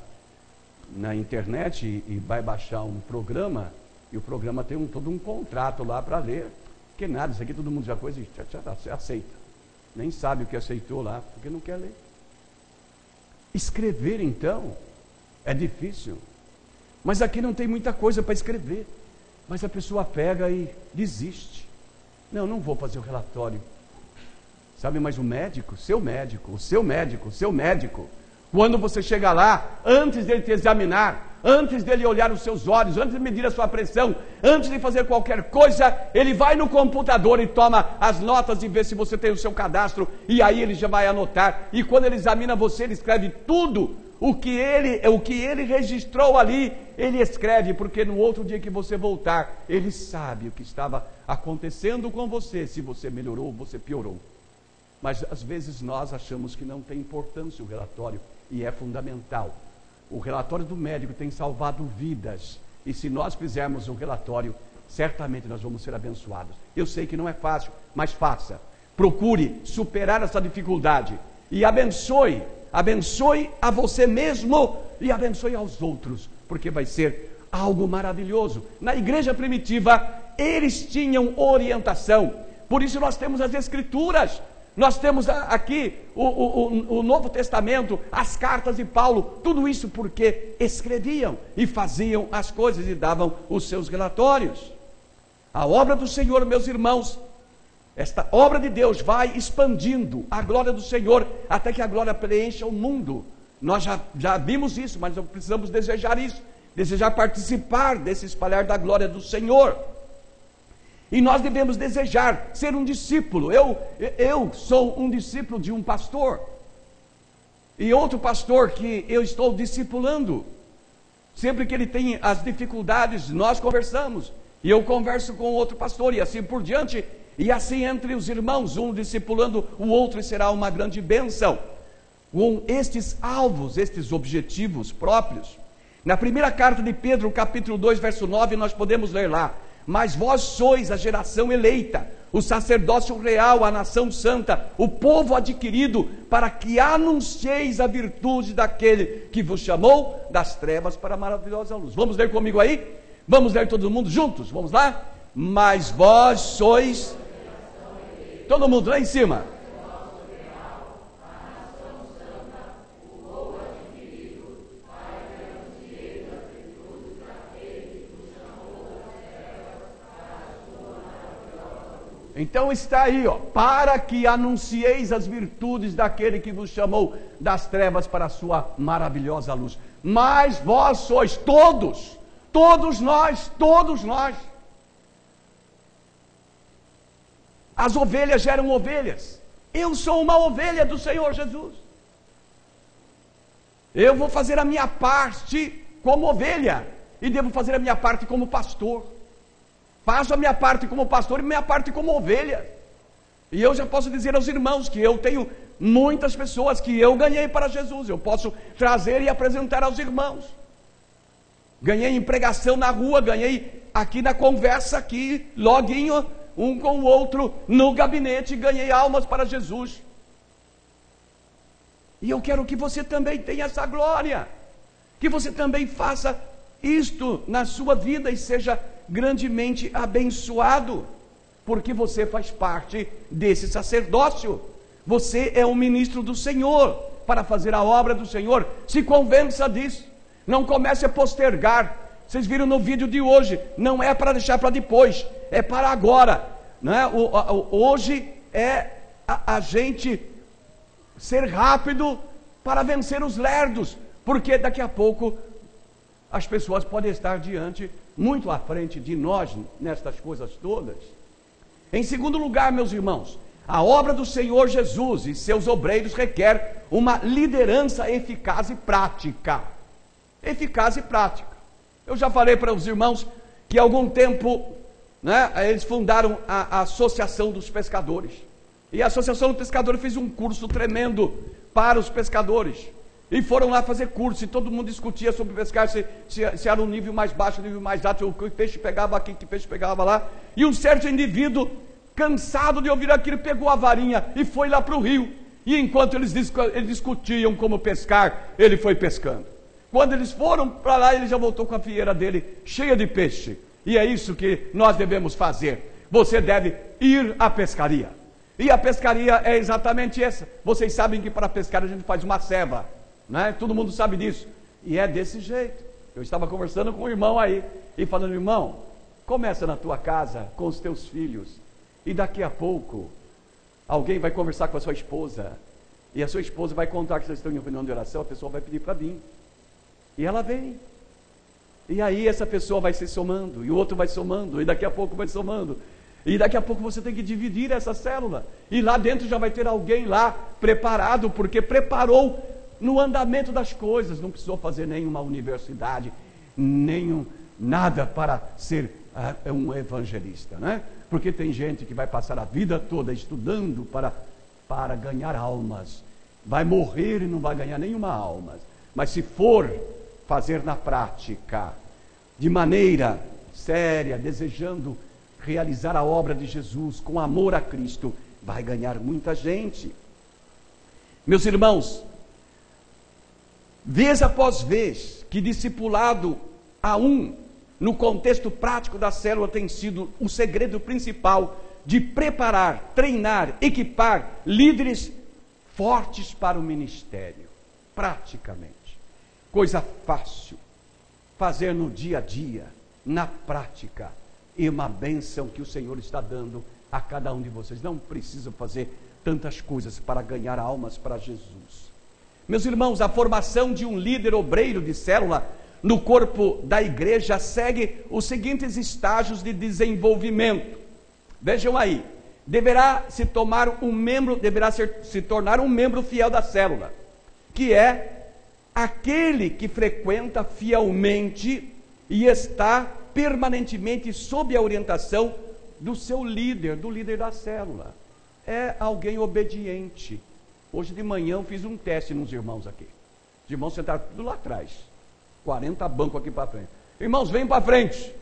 na internet e vai baixar um programa, e o programa tem todo um contrato lá para ler. Que nada, isso aqui todo mundo já aceita. Nem sabe o que aceitou lá, porque não quer ler. Escrever, então, é difícil. Mas aqui não tem muita coisa para escrever. Mas a pessoa pega e desiste. Não vou fazer o relatório. Sabe, mas o médico, seu médico, quando você chega lá, antes dele te examinar, antes dele olhar os seus olhos, antes de medir a sua pressão, antes de fazer qualquer coisa, ele vai no computador e toma as notas e vê se você tem o seu cadastro, e aí ele já vai anotar, e quando ele examina você, ele escreve tudo o que ele registrou ali, ele escreve, porque no outro dia que você voltar, ele sabe o que estava acontecendo com você, se você melhorou ou você piorou. Mas às vezes nós achamos que não tem importância o relatório, e é fundamental. O relatório do médico tem salvado vidas, e se nós fizermos um relatório, certamente nós vamos ser abençoados. Eu sei que não é fácil, mas faça. Procure superar essa dificuldade, e abençoe a você mesmo e abençoe aos outros, porque vai ser algo maravilhoso. Na igreja primitiva, eles tinham orientação, por isso nós temos as Escrituras, nós temos aqui o Novo Testamento, as cartas de Paulo, tudo isso porque escreviam e faziam as coisas e davam os seus relatórios. A obra do Senhor, meus irmãos, esta obra de Deus vai expandindo a glória do Senhor, até que a glória preencha o mundo. Nós já vimos isso, mas nós precisamos desejar isso, desejar participar desse espalhar da glória do Senhor. E nós devemos desejar ser um discípulo. Eu sou um discípulo de um pastor, e outro pastor que eu estou discipulando. Sempre que ele tem as dificuldades, nós conversamos, e eu converso com outro pastor, e assim por diante, e assim entre os irmãos, um discipulando o outro, e será uma grande bênção, com estes alvos, estes objetivos próprios. Na primeira carta de Pedro, capítulo 2, verso 9, nós podemos ler lá: mas vós sois a geração eleita, o sacerdócio real, a nação santa, o povo adquirido, para que anuncieis a virtude daquele que vos chamou das trevas para a maravilhosa luz. Vamos ler comigo aí? Vamos ler todo mundo juntos? Vamos lá? Mas vós sois... Todo mundo lá em cima. Então está aí, para que anuncieis as virtudes daquele que vos chamou das trevas para a sua maravilhosa luz. Mas vós sois todos nós. As ovelhas geram ovelhas. Eu sou uma ovelha do Senhor Jesus. Eu vou fazer a minha parte como ovelha, e devo fazer a minha parte como pastor. Faço a minha parte como pastor e a minha parte como ovelha. E eu já posso dizer aos irmãos que eu tenho muitas pessoas que eu ganhei para Jesus. Eu posso trazer e apresentar aos irmãos. Ganhei em pregação na rua, ganhei aqui na conversa, aqui, loguinho, um com o outro, no gabinete, ganhei almas para Jesus. E eu quero que você também tenha essa glória, que você também faça isto na sua vida e seja grandemente abençoado, porque você faz parte desse sacerdócio. Você é um ministro do Senhor, para fazer a obra do Senhor. Se convença disso, não comece a postergar. Vocês viram no vídeo de hoje, não é para deixar para depois, é para agora, não é? Hoje é a gente ser rápido para vencer os lerdos, porque daqui a pouco as pessoas podem estar muito à frente de nós nestas coisas todas. Em segundo lugar, meus irmãos, a obra do Senhor Jesus e seus obreiros requer uma liderança eficaz e prática. Eficaz e prática. Eu já falei para os irmãos que há algum tempo, eles fundaram a Associação dos Pescadores. E a Associação dos Pescadores fez um curso tremendo para os pescadores. E foram lá fazer curso, e todo mundo discutia sobre pescar, se era um nível mais baixo, um nível mais alto, que peixe pegava aqui, que peixe pegava lá. E um certo indivíduo, cansado de ouvir aquilo, pegou a varinha e foi lá para o rio. E enquanto eles discutiam como pescar, ele foi pescando. Quando eles foram para lá, ele já voltou com a fieira dele cheia de peixe. E é isso que nós devemos fazer. Você deve ir à pescaria. E a pescaria é exatamente essa. Vocês sabem que para pescar a gente faz uma ceva. Todo mundo sabe disso, e é desse jeito. Eu estava conversando com um irmão aí, e falando: irmão, começa na tua casa, com os teus filhos, e daqui a pouco, alguém vai conversar com a sua esposa, e a sua esposa vai contar que vocês estão em reunião de oração, a pessoa vai pedir para vir, e ela vem, e aí essa pessoa vai se somando, e o outro vai somando, e daqui a pouco vai somando, e daqui a pouco você tem que dividir essa célula, e lá dentro já vai ter alguém lá, preparado, porque preparou no andamento das coisas, não precisou fazer nenhuma universidade, nada para ser um evangelista, Porque tem gente que vai passar a vida toda estudando para ganhar almas, vai morrer e não vai ganhar nenhuma alma, mas se for fazer na prática, de maneira séria, desejando realizar a obra de Jesus, com amor a Cristo, vai ganhar muita gente. Meus irmãos, vez após vez, que discipulado a no contexto prático da célula, tem sido o segredo principal de preparar, treinar, equipar líderes fortes para o ministério, praticamente. Coisa fácil, fazer no dia a dia, na prática, e uma bênção que o Senhor está dando a cada um de vocês. Não precisa fazer tantas coisas para ganhar almas para Jesus. Meus irmãos, a formação de um líder obreiro de célula no corpo da igreja segue os seguintes estágios de desenvolvimento. Vejam aí, deverá se tornar um membro fiel da célula, que é aquele que frequenta fielmente e está permanentemente sob a orientação do seu líder, do líder da célula. É alguém obediente. Hoje de manhã eu fiz um teste nos irmãos aqui. Os irmãos sentaram tudo lá atrás. 40 bancos aqui para frente. Irmãos, venham para frente.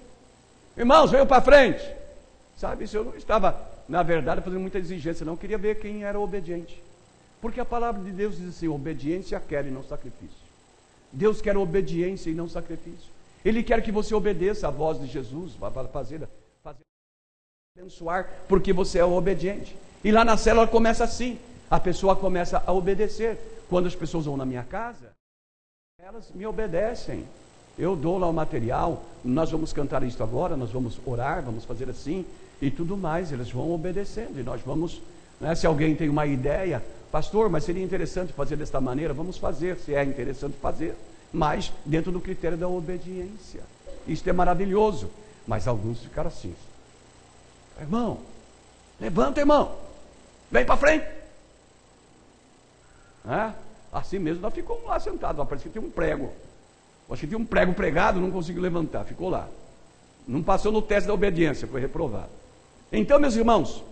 Irmãos, venham para frente. Sabe, isso eu não estava, na verdade, fazendo muita exigência, não. Eu queria ver quem era obediente. Porque a palavra de Deus diz assim: obediência quer e não sacrifício. Deus quer obediência e não sacrifício. Ele quer que você obedeça à voz de Jesus, fazer abençoar, porque você é obediente. E lá na célula começa assim, a pessoa começa a obedecer. Quando as pessoas vão na minha casa, elas me obedecem. Eu dou lá o material, nós vamos cantar isso agora, nós vamos orar, vamos fazer assim e tudo mais. Eles vão obedecendo e nós vamos, né, se alguém tem uma ideia, pastor, mas seria interessante fazer desta maneira, vamos fazer, se é interessante fazer, mas dentro do critério da obediência. Isso é maravilhoso. Mas alguns ficaram assim: irmão, levanta, irmão, vem para frente. Assim mesmo nós ficamos lá sentados, parece que tinha um prego. Acho que tinha um prego pregado, não conseguiu levantar, ficou lá. Não passou no teste da obediência, foi reprovado. Então, meus irmãos,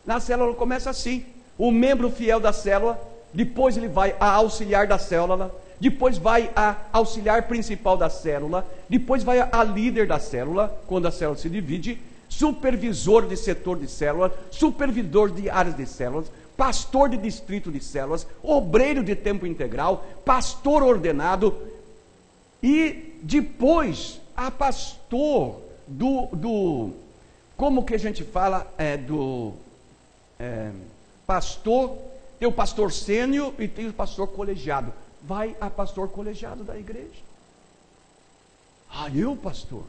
na célula começa assim: o membro fiel da célula, depois ele vai a auxiliar da célula, depois vai a auxiliar principal da célula, depois vai a líder da célula, quando a célula se divide, supervisor de setor de célula, supervisor de áreas de células, pastor de distrito de células, obreiro de tempo integral, pastor ordenado, e depois a pastor como que a gente fala, pastor, tem o pastor sênior e tem o pastor colegiado. Vai a pastor colegiado da igreja. Eu, pastor?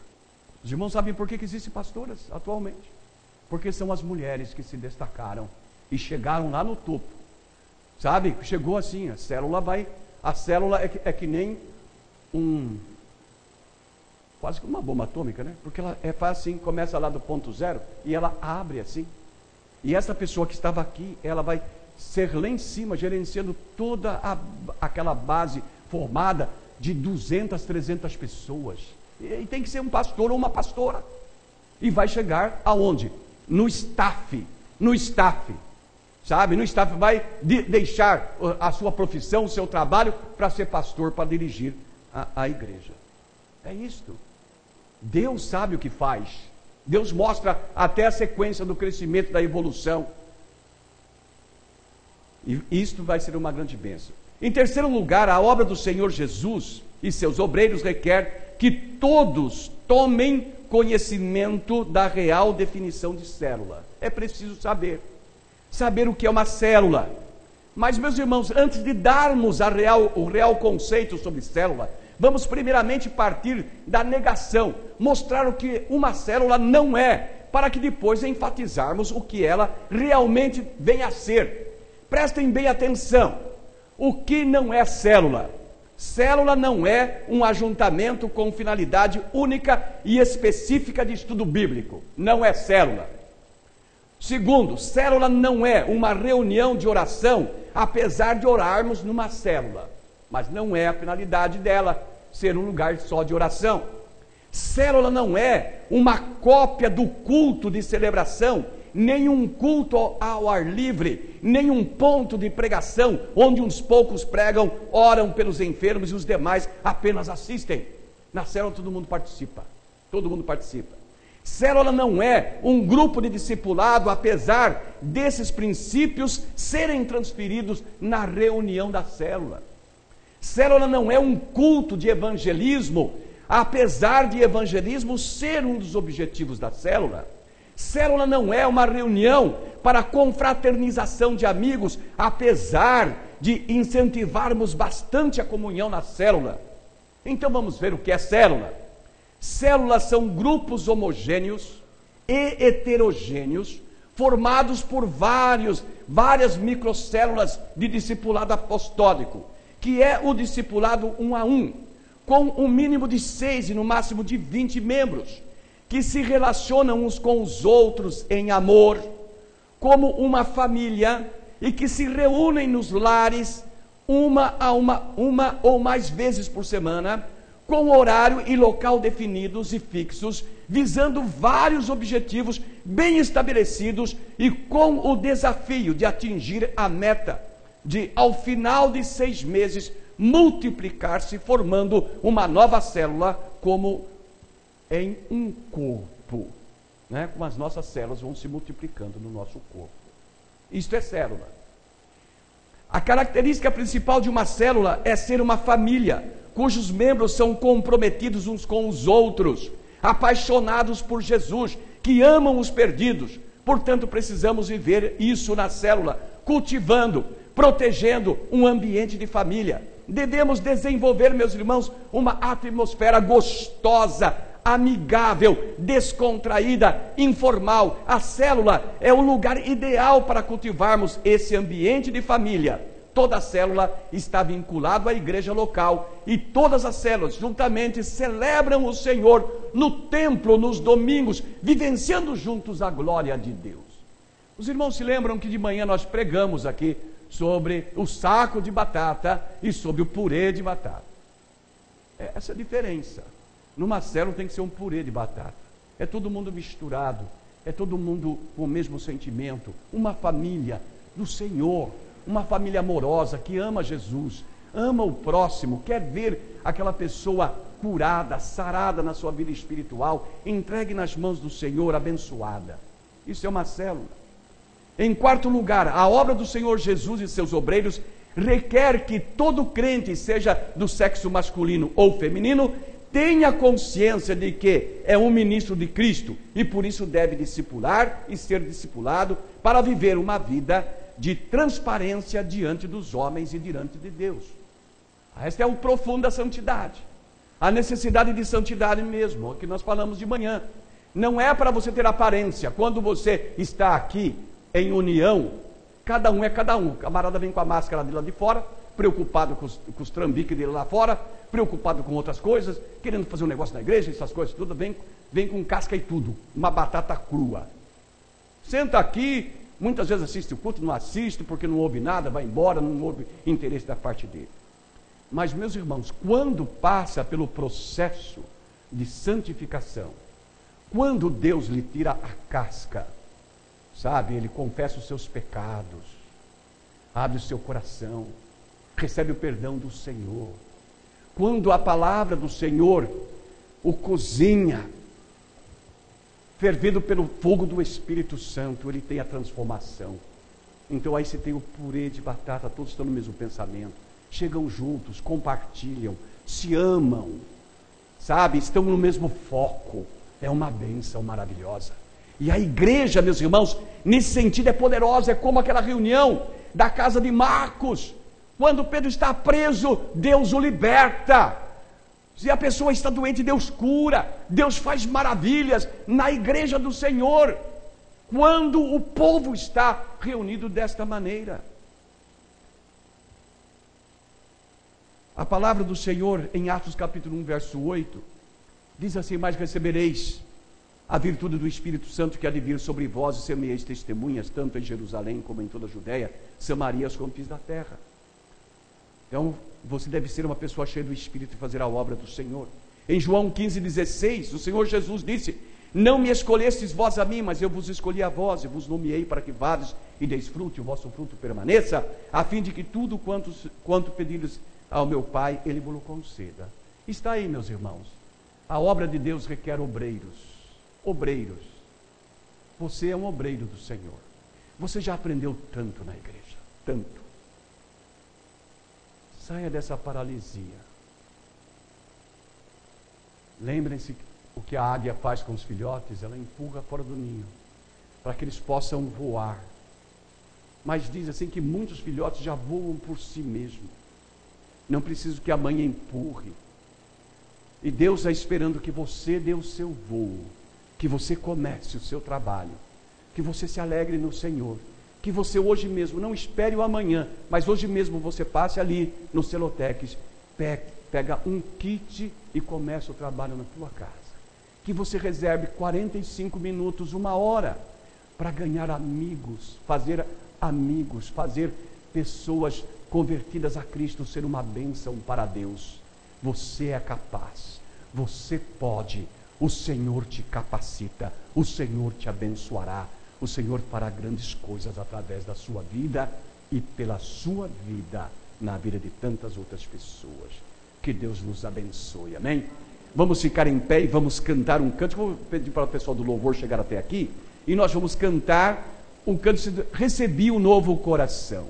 Os irmãos sabem por que existem pastoras atualmente? Porque são as mulheres que se destacaram e chegaram lá no topo. Sabe? Chegou assim, a célula é que nem quase que uma bomba atômica, né? Porque ela faz assim, começa lá do ponto zero e ela abre assim. E essa pessoa que estava aqui, ela vai ser lá em cima, gerenciando toda aquela base formada de 200, 300 pessoas. E tem que ser um pastor ou uma pastora. E vai chegar aonde? No staff. Sabe? No staff vai deixar a sua profissão, o seu trabalho, para ser pastor, para dirigir a igreja. É isto. Deus sabe o que faz. Deus mostra até a sequência do crescimento, da evolução. E isto vai ser uma grande bênção. Em terceiro lugar, a obra do Senhor Jesus e seus obreiros requer que todos tomem conhecimento da real definição de célula. É preciso saber o que é uma célula. Mas, meus irmãos, antes de darmos o real conceito sobre célula, vamos primeiramente partir da negação, mostrar o que uma célula não é, para que depois enfatizarmos o que ela realmente vem a ser. Prestem bem atenção: o que não é célula? Célula não é um ajuntamento com finalidade única e específica de estudo bíblico. Não é célula. Segundo, célula não é uma reunião de oração, apesar de orarmos numa célula. Mas não é a finalidade dela ser um lugar só de oração. Célula não é uma cópia do culto de celebração, nem um culto ao ar livre, nem um ponto de pregação, onde uns poucos pregam, oram pelos enfermos e os demais apenas assistem. Na célula todo mundo participa. Célula não é um grupo de discipulado, apesar desses princípios serem transferidos na reunião da célula. Célula não é um culto de evangelismo, apesar de evangelismo ser um dos objetivos da célula. Célula não é uma reunião para confraternização de amigos, apesar de incentivarmos bastante a comunhão na célula. Então vamos ver o que é célula. Células são grupos homogêneos e heterogêneos, formados por várias microcélulas de discipulado apostólico, que é o discipulado 1 a 1, com um mínimo de 6 e no máximo de 20 membros, que se relacionam uns com os outros em amor, como uma família, e que se reúnem nos lares uma ou mais vezes por semana, com horário e local definidos e fixos, visando vários objetivos bem estabelecidos e com o desafio de atingir a meta de, ao final de 6 meses, multiplicar-se, formando uma nova célula, como em um corpo, né? Como as nossas células vão se multiplicando no nosso corpo. Isto é célula. A característica principal de uma célula é ser uma família, cujos membros são comprometidos uns com os outros, apaixonados por Jesus, que amam os perdidos. Portanto, precisamos viver isso na célula, cultivando, protegendo um ambiente de família. Devemos desenvolver, meus irmãos, uma atmosfera gostosa, amigável, descontraída, informal. A célula é o lugar ideal para cultivarmos esse ambiente de família. Toda célula está vinculada à igreja local e todas as células juntamente celebram o Senhor no templo, nos domingos, vivenciando juntos a glória de Deus. Os irmãos se lembram que de manhã nós pregamos aqui sobre o saco de batata e sobre o purê de batata. É essa a diferença. Numa célula tem que ser um purê de batata. É todo mundo misturado, é todo mundo com o mesmo sentimento, uma família do Senhor, uma família amorosa que ama Jesus, ama o próximo, quer ver aquela pessoa curada, sarada na sua vida espiritual, entregue nas mãos do Senhor, abençoada. Isso é uma célula. Em quarto lugar, a obra do Senhor Jesus e seus obreiros requer que todo crente, seja do sexo masculino ou feminino, tenha consciência de que é um ministro de Cristo e por isso deve discipular e ser discipulado para viver uma vida de transparência diante dos homens e diante de Deus. Esta é o profundo da santidade, a necessidade de santidade mesmo, o que nós falamos de manhã. Não é para você ter aparência. Quando você está aqui em união, cada um é cada um. O camarada vem com a máscara dele lá de fora, preocupado com os trambiques dele lá fora, preocupado com outras coisas, querendo fazer um negócio na igreja, essas coisas tudo, vem com casca e tudo, uma batata crua. Senta aqui, muitas vezes assiste o culto, não assiste porque não ouve nada, vai embora, não houve interesse da parte dele. Mas, meus irmãos, quando passa pelo processo de santificação, quando Deus lhe tira a casca, sabe, ele confessa os seus pecados, abre o seu coração, recebe o perdão do Senhor. Quando a palavra do Senhor o cozinha, fervido pelo fogo do Espírito Santo, ele tem a transformação. Então aí você tem o purê de batata, todos estão no mesmo pensamento, chegam juntos, compartilham, se amam, sabe, estão no mesmo foco. É uma bênção maravilhosa. E a igreja, meus irmãos, nesse sentido é poderosa, é como aquela reunião da casa de Marcos. Quando Pedro está preso, Deus o liberta. Se a pessoa está doente, Deus cura. Deus faz maravilhas na igreja do Senhor, quando o povo está reunido desta maneira. A palavra do Senhor em Atos capítulo 1, verso 8, diz assim: mas recebereis a virtude do Espírito Santo que há de vir sobre vós, e ser-me-eis testemunhas, tanto em Jerusalém como em toda a Judéia, Samaria, os confins da terra. Então, você deve ser uma pessoa cheia do Espírito e fazer a obra do Senhor. Em João 15,16, o Senhor Jesus disse: não me escolhestes vós a mim, mas eu vos escolhi a vós, e vos nomeei para que vades e deis fruto, e o vosso fruto permaneça, a fim de que tudo quanto pedires ao meu Pai, Ele vos conceda. Está aí, meus irmãos. A obra de Deus requer obreiros. Obreiros. Você é um obreiro do Senhor. Você já aprendeu tanto na igreja, tanto. Saia dessa paralisia. Lembrem-se o que a águia faz com os filhotes, ela empurra fora do ninho, para que eles possam voar. Mas diz assim que muitos filhotes já voam por si mesmos. Não precisa que a mãe empurre. E Deus está esperando que você dê o seu voo, que você comece o seu trabalho, que você se alegre no Senhor, que você hoje mesmo, não espere o amanhã, mas hoje mesmo você passe ali no Celotex, pega um kit e comece o trabalho na tua casa. Que você reserve 45 minutos, 1 hora, para ganhar amigos, fazer pessoas convertidas a Cristo ser uma bênção para Deus. Você é capaz, você pode, o Senhor te capacita, o Senhor te abençoará, o Senhor fará grandes coisas através da sua vida e pela sua vida, na vida de tantas outras pessoas. Que Deus nos abençoe, amém? Vamos ficar em pé e vamos cantar um canto. Vou pedir para o pessoal do louvor chegar até aqui, e nós vamos cantar um canto, recebi um novo coração.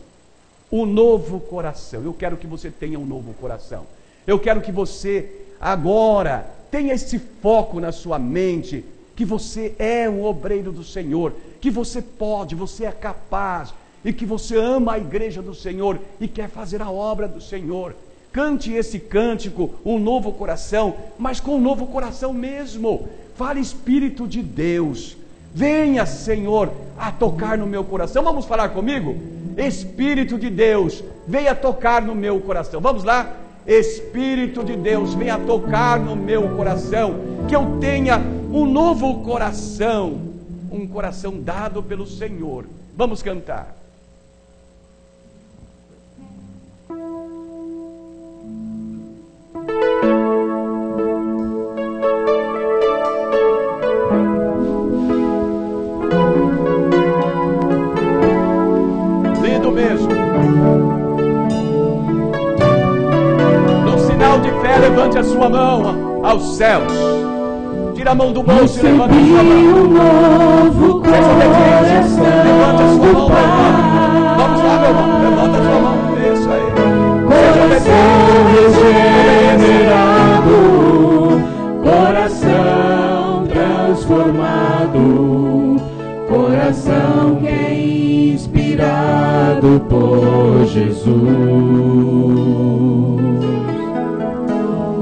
Um novo coração. Eu quero que você tenha um novo coração. Eu quero que você agora tenha esse foco na sua mente, que você é um obreiro do Senhor, que você pode, você é capaz, e que você ama a igreja do Senhor e quer fazer a obra do Senhor. Cante esse cântico, um novo coração, mas com um novo coração mesmo. Fale, Espírito de Deus, venha, Senhor, a tocar no meu coração. Vamos falar comigo? Espírito de Deus, venha tocar no meu coração. Vamos lá? Espírito de Deus, venha tocar no meu coração, que eu tenha um novo coração, um coração dado pelo Senhor. Vamos cantar. Lindo mesmo. No sinal de fé, levante a sua mão aos céus. Tira a mão do bolso e levante a sua mão. Novo coração, levante a sua mão, meu irmão. Vamos lá, meu irmão. Levanta a sua mão. Isso aí. coração regenerado, coração transformado, coração que é inspirado por Jesus.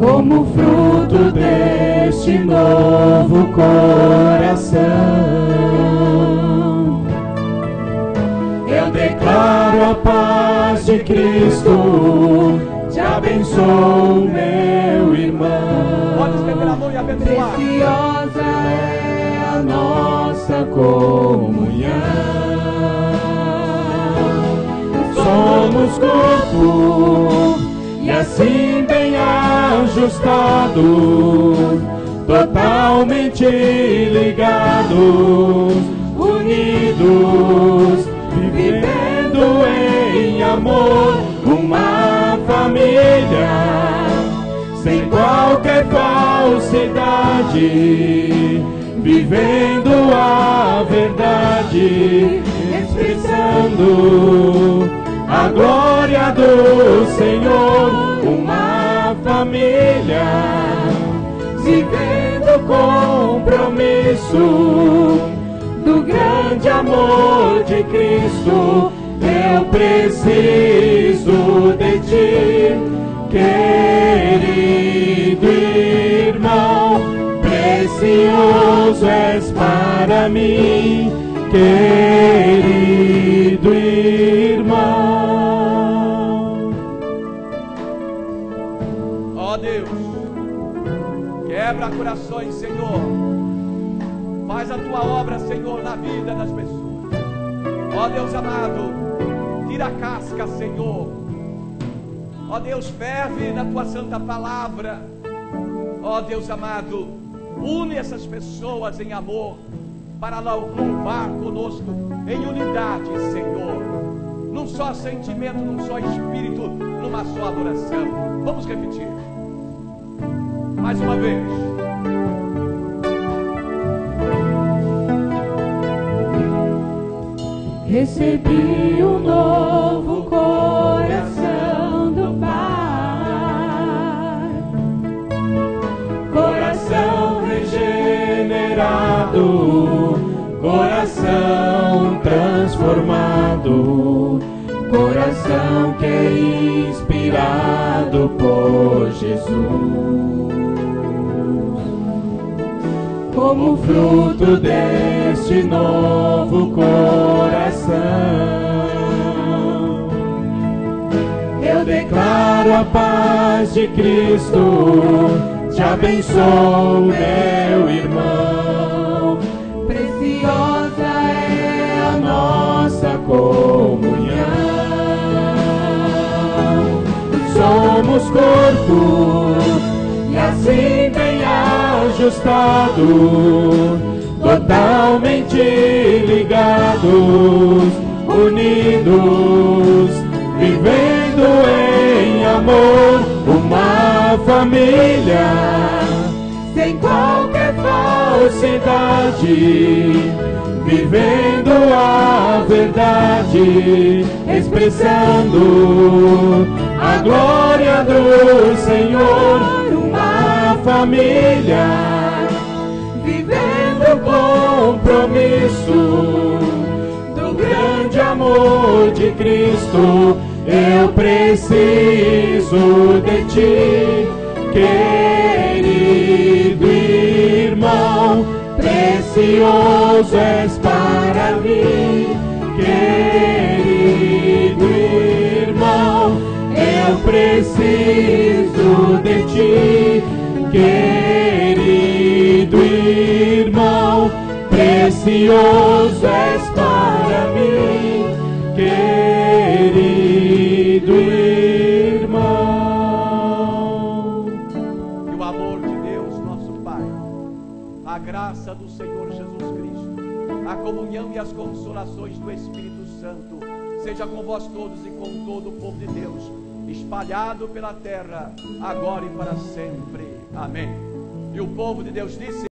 Como fruto deste novo coração, eu declaro a paz de Cristo, te abençoo, meu irmão. Pode estender a mão e abençoar. Preciosa é a nossa comunhão, somos corpo e assim bem ajustados, totalmente ligados, unidos, vivendo em amor, uma família, sem qualquer falsidade, vivendo a verdade, expressando a glória do Senhor, uma família, vivendo compromisso do grande amor de Cristo. Eu preciso de ti, querido irmão, precioso és para mim, querido irmão. Ó Deus, quebra corações, Senhor. Faz a tua obra, Senhor, na vida das pessoas. Ó Deus amado, tira a casca, Senhor. Ó Deus, ferve na tua santa palavra. Ó Deus amado, une essas pessoas em amor, para louvar conosco em unidade, Senhor, num só sentimento, num só espírito, numa só adoração. Vamos repetir mais uma vez. Recebi um novo coração do Pai, coração regenerado, coração transformado, coração que é inspirado por Jesus. como fruto deste novo coração. Eu declaro a paz de Cristo, te abençoo, meu irmão. Preciosa é a nossa comunhão. Somos corpo, e assim bem ajustado, totalmente ligados, unidos, vivendo em amor, uma família, sem qualquer falsidade, vivendo a verdade, expressando a glória do Senhor, uma família, vivendo o compromisso do grande amor de Cristo. Eu preciso de ti, querido irmão, precioso és para mim, querido irmão. Eu preciso de ti, querido irmão, precioso és para mim, querido irmão. Que o amor de Deus, nosso Pai, a graça do Senhor Jesus Cristo, a comunhão e as consolações do Espírito Santo seja com vós todos e com todo o povo de Deus, espalhado pela terra, agora e para sempre. Amém. E o povo de Deus disse: